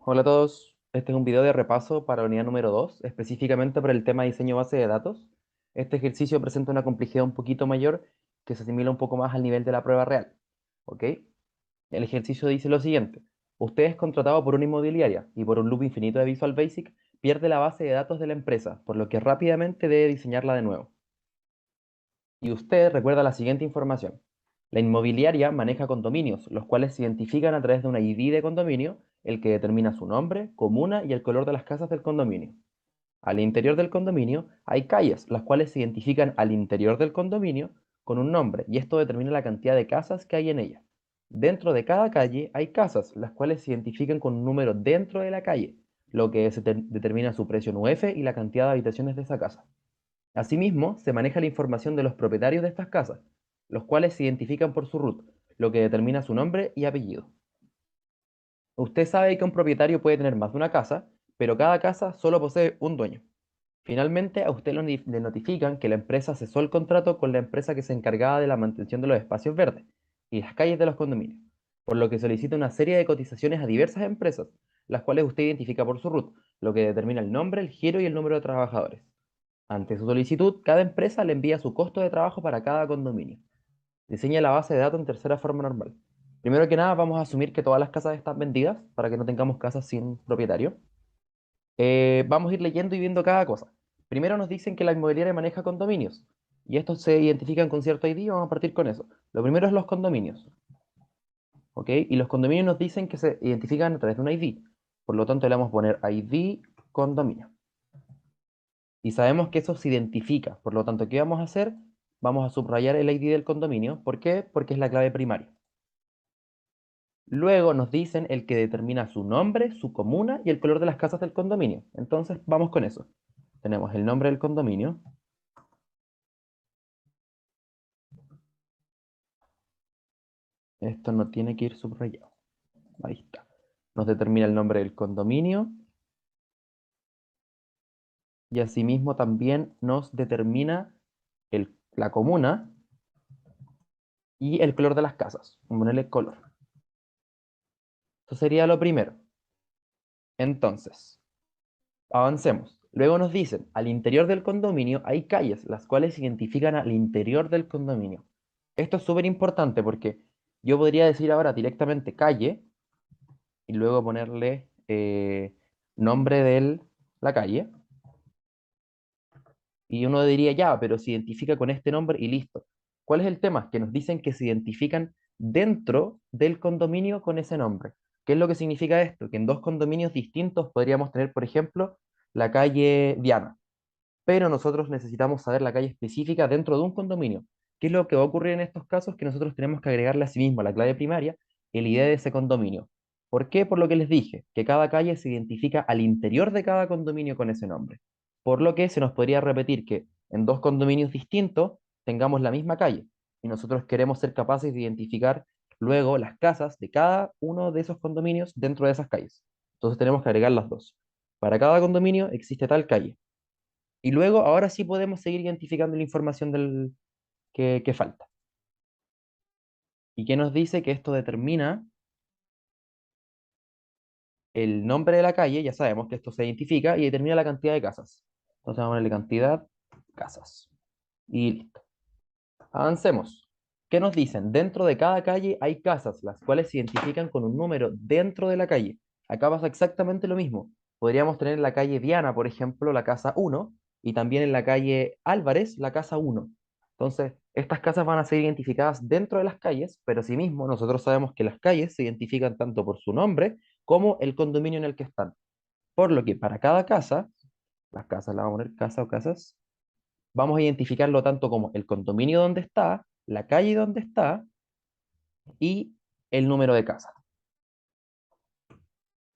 Hola a todos, este es un video de repaso para la unidad número 2, específicamente para el tema de diseño base de datos. Este ejercicio presenta una complejidad un poquito mayor que se asimila un poco más al nivel de la prueba real. ¿Ok? El ejercicio dice lo siguiente: usted es contratado por una inmobiliaria y por un loop infinito de Visual Basic pierde la base de datos de la empresa, por lo que rápidamente debe diseñarla de nuevo. Y usted recuerda la siguiente información. La inmobiliaria maneja condominios, los cuales se identifican a través de una ID de condominio, el que determina su nombre, comuna y el color de las casas del condominio. Al interior del condominio hay calles, las cuales se identifican al interior del condominio con un nombre, y esto determina la cantidad de casas que hay en ella. Dentro de cada calle hay casas, las cuales se identifican con un número dentro de la calle, lo que determina su precio en UF y la cantidad de habitaciones de esa casa. Asimismo, se maneja la información de los propietarios de estas casas, los cuales se identifican por su RUT, lo que determina su nombre y apellido. Usted sabe que un propietario puede tener más de una casa, pero cada casa solo posee un dueño. Finalmente, a usted le notifican que la empresa cesó el contrato con la empresa que se encargaba de la mantención de los espacios verdes y las calles de los condominios, por lo que solicita una serie de cotizaciones a diversas empresas, las cuales usted identifica por su RUT, lo que determina el nombre, el giro y el número de trabajadores. Ante su solicitud, cada empresa le envía su costo de trabajo para cada condominio. Diseña la base de datos en tercera forma normal. Primero que nada, vamos a asumir que todas las casas están vendidas para que no tengamos casas sin propietario. Vamos a ir leyendo y viendo cada cosa. Primero nos dicen que la inmobiliaria maneja condominios y estos se identifican con cierto ID. Vamos a partir con eso. Lo primero es los condominios, ¿ok? Y los condominios nos dicen que se identifican a través de un ID. Por lo tanto, le vamos a poner ID condominio. Y sabemos que eso se identifica. Por lo tanto, ¿qué vamos a hacer? Vamos a subrayar el ID del condominio. ¿Por qué? Porque es la clave primaria. Luego nos dicen el que determina su nombre, su comuna y el color de las casas del condominio. Entonces, vamos con eso. Tenemos el nombre del condominio. Esto no tiene que ir subrayado. Ahí está. Nos determina el nombre del condominio y asimismo también nos determina la comuna y el color de las casas. Vamos a ponerle color. Eso sería lo primero. Entonces, avancemos. Luego nos dicen, al interior del condominio hay calles, las cuales se identifican al interior del condominio. Esto es súper importante porque yo podría decir ahora directamente calle y luego ponerle nombre de la calle. Y uno diría, ya, pero se identifica con este nombre y listo. ¿Cuál es el tema? Que nos dicen que se identifican dentro del condominio con ese nombre. ¿Qué es lo que significa esto? Que en dos condominios distintos podríamos tener, por ejemplo, la calle Diana, pero nosotros necesitamos saber la calle específica dentro de un condominio. ¿Qué es lo que va a ocurrir en estos casos? Que nosotros tenemos que agregarle a sí mismo a la clave primaria el ID de ese condominio. ¿Por qué? Por lo que les dije, que cada calle se identifica al interior de cada condominio con ese nombre. Por lo que se nos podría repetir que en dos condominios distintos tengamos la misma calle y nosotros queremos ser capaces de identificar luego las casas de cada uno de esos condominios dentro de esas calles. Entonces tenemos que agregar las dos. Para cada condominio existe tal calle. Y luego, ahora sí podemos seguir identificando la información que falta. ¿Y qué nos dice? Que esto determina el nombre de la calle, ya sabemos que esto se identifica, y determina la cantidad de casas. Entonces vamos a ponerle cantidad, casas. Y listo. Avancemos. ¿Qué nos dicen? Dentro de cada calle hay casas, las cuales se identifican con un número dentro de la calle. Acá pasa exactamente lo mismo. Podríamos tener en la calle Diana, por ejemplo, la casa 1, y también en la calle Álvarez, la casa 1. Entonces, estas casas van a ser identificadas dentro de las calles, pero asimismo nosotros sabemos que las calles se identifican tanto por su nombre como el condominio en el que están. Por lo que para cada casa, las casas, la vamos a poner casa o casas, vamos a identificarlo tanto como el condominio donde está, la calle donde está y el número de casa.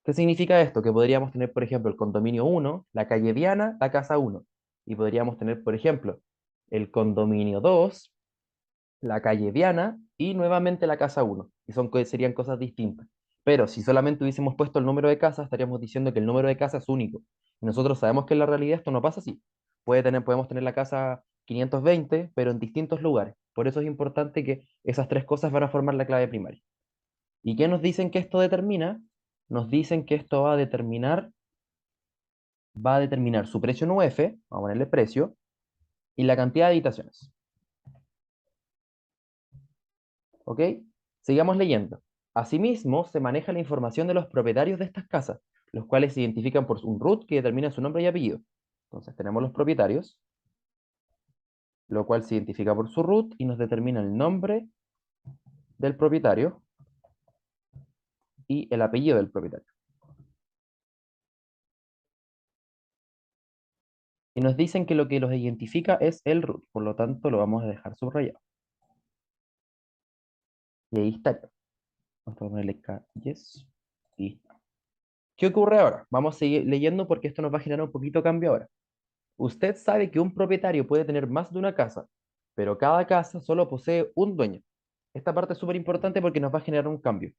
¿Qué significa esto? Que podríamos tener, por ejemplo, el condominio 1, la calle Diana, la casa 1. Y podríamos tener, por ejemplo, el condominio 2, la calle Diana y nuevamente la casa 1. Y serían cosas distintas. Pero si solamente hubiésemos puesto el número de casa, estaríamos diciendo que el número de casa es único. Y nosotros sabemos que en la realidad esto no pasa así. Podemos tener la casa 520, pero en distintos lugares. Por eso es importante que esas tres cosas van a formar la clave primaria. ¿Y qué nos dicen que esto determina? nos dicen que esto va a determinar su precio en UF, vamos a ponerle precio, y la cantidad de habitaciones. ¿Ok? Sigamos leyendo. Asimismo, se maneja la información de los propietarios de estas casas, los cuales se identifican por un RUT que determina su nombre y apellido. Entonces tenemos los propietarios, lo cual se identifica por su RUT y nos determina el nombre del propietario y el apellido del propietario. Y nos dicen que lo que los identifica es el RUT, por lo tanto lo vamos a dejar subrayado. Y ahí está. Vamos a ponerle calles. Y ¿qué ocurre ahora? Vamos a seguir leyendo porque esto nos va a generar un poquito de cambio ahora. Usted sabe que un propietario puede tener más de una casa, pero cada casa solo posee un dueño. Esta parte es súper importante porque nos va a generar un cambio.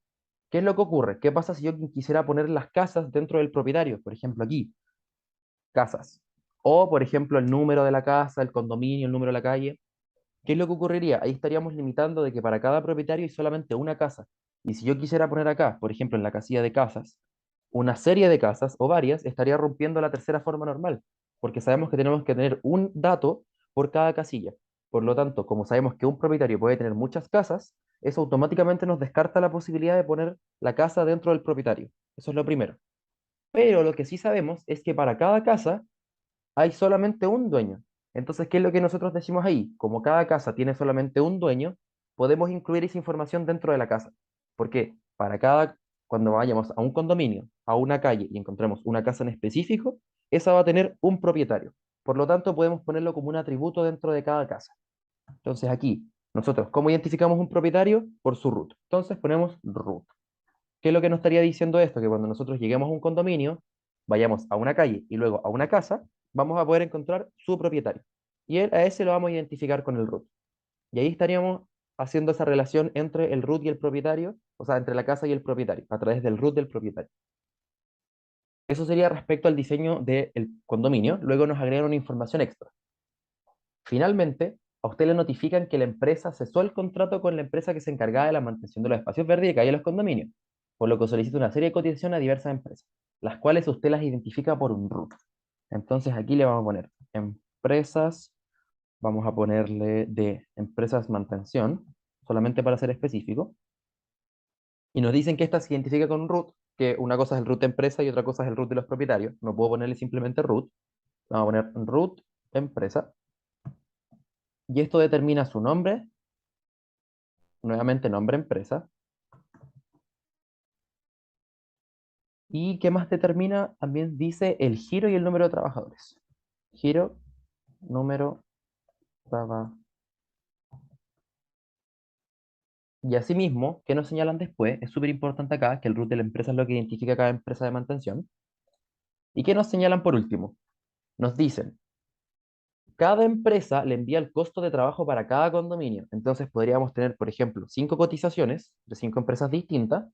¿Qué es lo que ocurre? ¿Qué pasa si yo quisiera poner las casas dentro del propietario? Por ejemplo, aquí, casas. O, por ejemplo, el número de la casa, el condominio, el número de la calle. ¿Qué es lo que ocurriría? Ahí estaríamos limitando de que para cada propietario hay solamente una casa. Y si yo quisiera poner acá, por ejemplo, en la casilla de casas, una serie de casas o varias, estaría rompiendo la tercera forma normal, porque sabemos que tenemos que tener un dato por cada casilla. Por lo tanto, como sabemos que un propietario puede tener muchas casas, eso automáticamente nos descarta la posibilidad de poner la casa dentro del propietario. Eso es lo primero. Pero lo que sí sabemos es que para cada casa hay solamente un dueño. Entonces, ¿qué es lo que nosotros decimos ahí? Como cada casa tiene solamente un dueño, podemos incluir esa información dentro de la casa. Porque cuando vayamos a un condominio, a una calle y encontremos una casa en específico, esa va a tener un propietario. Por lo tanto, podemos ponerlo como un atributo dentro de cada casa. Entonces, aquí, nosotros, ¿cómo identificamos un propietario? Por su root. Entonces, ponemos root. ¿Qué es lo que nos estaría diciendo esto? Que cuando nosotros lleguemos a un condominio, vayamos a una calle y luego a una casa, vamos a poder encontrar su propietario. Y a ese lo vamos a identificar con el root. Y ahí estaríamos haciendo esa relación entre el root y el propietario, o sea, entre la casa y el propietario, a través del root del propietario. Eso sería respecto al diseño del condominio. Luego nos agregan una información extra. Finalmente, a usted le notifican que la empresa cesó el contrato con la empresa que se encargaba de la mantención de los espacios verdes y que hay en los condominios, por lo que solicita una serie de cotizaciones a diversas empresas, las cuales usted las identifica por un RUT. Entonces aquí le vamos a poner empresas, vamos a ponerle de empresas mantención, solamente para ser específico, y nos dicen que esta se identifica con un RUT, que una cosa es el RUT de empresa y otra cosa es el RUT de los propietarios. No puedo ponerle simplemente RUT, vamos a poner RUT empresa, y esto determina su nombre, nuevamente nombre empresa. ¿Y qué más determina? También dice el giro y el número de trabajadores. Giro, número, trabajadores. Y asimismo, ¿qué nos señalan después? Es súper importante acá que el root de la empresa es lo que identifica a cada empresa de mantención. ¿Y qué nos señalan por último? Nos dicen, cada empresa le envía el costo de trabajo para cada condominio. Entonces podríamos tener, por ejemplo, 5 cotizaciones de 5 empresas distintas,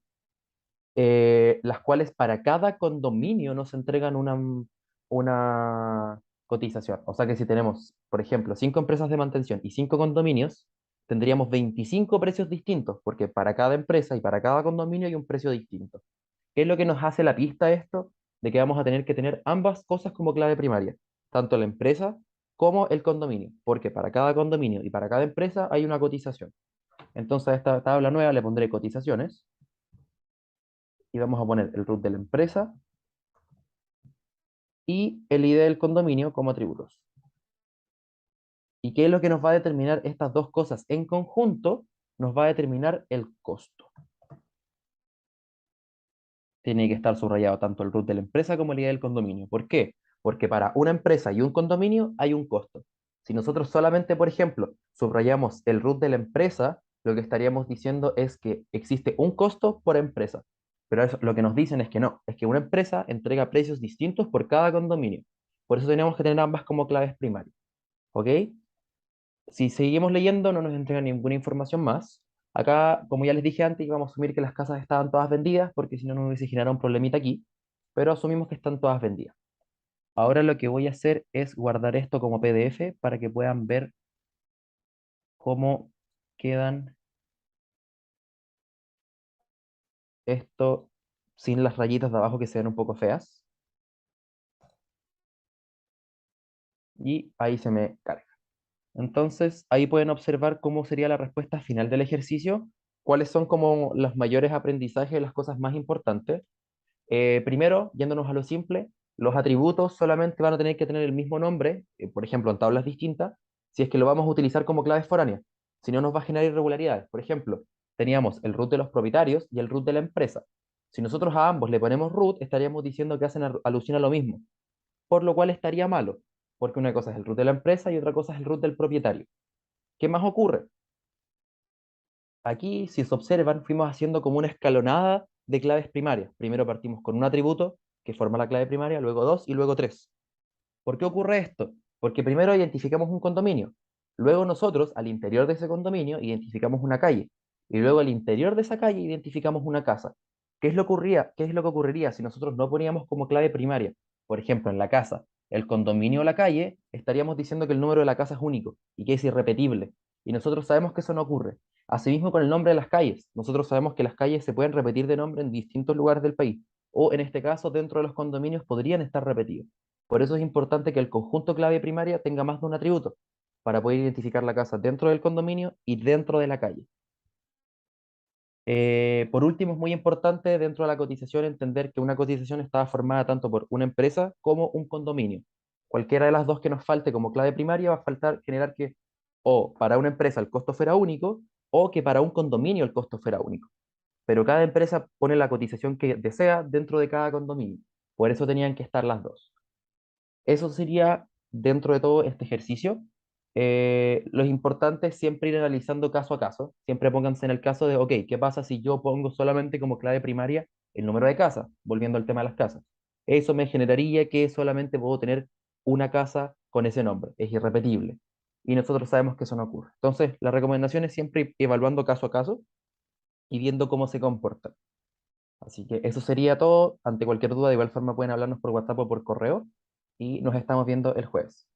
las cuales para cada condominio nos entregan una cotización. O sea que si tenemos, por ejemplo, 5 empresas de mantención y 5 condominios, tendríamos 25 precios distintos, porque para cada empresa y para cada condominio hay un precio distinto. ¿Qué es lo que nos hace la pista esto? De que vamos a tener que tener ambas cosas como clave primaria, tanto la empresa como el condominio, porque para cada condominio y para cada empresa hay una cotización. Entonces a esta tabla nueva le pondré cotizaciones y vamos a poner el root de la empresa y el ID del condominio como atributos. ¿Y qué es lo que nos va a determinar estas dos cosas en conjunto? Nos va a determinar el costo. Tiene que estar subrayado tanto el root de la empresa como el ID del condominio. ¿Por qué? Porque para una empresa y un condominio hay un costo. Si nosotros solamente, por ejemplo, subrayamos el root de la empresa, lo que estaríamos diciendo es que existe un costo por empresa. Pero eso, lo que nos dicen es que no, es que una empresa entrega precios distintos por cada condominio. Por eso tenemos que tener ambas como claves primarias. ¿Ok? Si seguimos leyendo, no nos entrega ninguna información más. Acá, como ya les dije antes, vamos a asumir que las casas estaban todas vendidas, porque si no, nos hubiese generado un problemita aquí, pero asumimos que están todas vendidas. Ahora lo que voy a hacer es guardar esto como PDF para que puedan ver cómo quedan esto. sin las rayitas de abajo que se ven un poco feas. Y ahí se me carga. Entonces, ahí pueden observar cómo sería la respuesta final del ejercicio, cuáles son como los mayores aprendizajes, las cosas más importantes. Primero, yéndonos a lo simple, los atributos solamente van a tener que tener el mismo nombre, por ejemplo, en tablas distintas, si es que lo vamos a utilizar como claves foráneas. Si no, nos va a generar irregularidades. Por ejemplo, teníamos el root de los propietarios y el root de la empresa. Si nosotros a ambos le ponemos root, estaríamos diciendo que hacen alusión a lo mismo, por lo cual estaría malo, porque una cosa es el root de la empresa y otra cosa es el root del propietario. ¿Qué más ocurre? Aquí, si se observan, fuimos haciendo como una escalonada de claves primarias. Primero partimos con un atributo que forma la clave primaria, luego dos y luego tres. ¿Por qué ocurre esto? Porque primero identificamos un condominio, luego nosotros al interior de ese condominio identificamos una calle y luego al interior de esa calle identificamos una casa. ¿Qué es lo que ocurriría si nosotros no poníamos como clave primaria? Por ejemplo, en la casa, el condominio o la calle, estaríamos diciendo que el número de la casa es único y que es irrepetible. Y nosotros sabemos que eso no ocurre. Asimismo con el nombre de las calles. Nosotros sabemos que las calles se pueden repetir de nombre en distintos lugares del país. O en este caso, dentro de los condominios podrían estar repetidos. Por eso es importante que el conjunto clave primaria tenga más de un atributo, para poder identificar la casa dentro del condominio y dentro de la calle. Por último, es muy importante dentro de la cotización entender que una cotización está formada tanto por una empresa como un condominio. Cualquiera de las dos que nos falte como clave primaria va a faltar generar que o para una empresa el costo fuera único o que para un condominio el costo fuera único. Pero cada empresa pone la cotización que desea dentro de cada condominio. Por eso tenían que estar las dos. Eso sería dentro de todo este ejercicio. Lo importante es siempre ir analizando caso a caso. Siempre pónganse en el caso de, ok, ¿qué pasa si yo pongo solamente como clave primaria el número de casa? Volviendo al tema de las casas. Eso me generaría que solamente puedo tener una casa con ese nombre. Es irrepetible. Y nosotros sabemos que eso no ocurre. Entonces, la recomendación es siempre ir evaluando caso a caso y viendo cómo se comporta. Así que eso sería todo. Ante cualquier duda, de igual forma pueden hablarnos por WhatsApp o por correo y nos estamos viendo el jueves.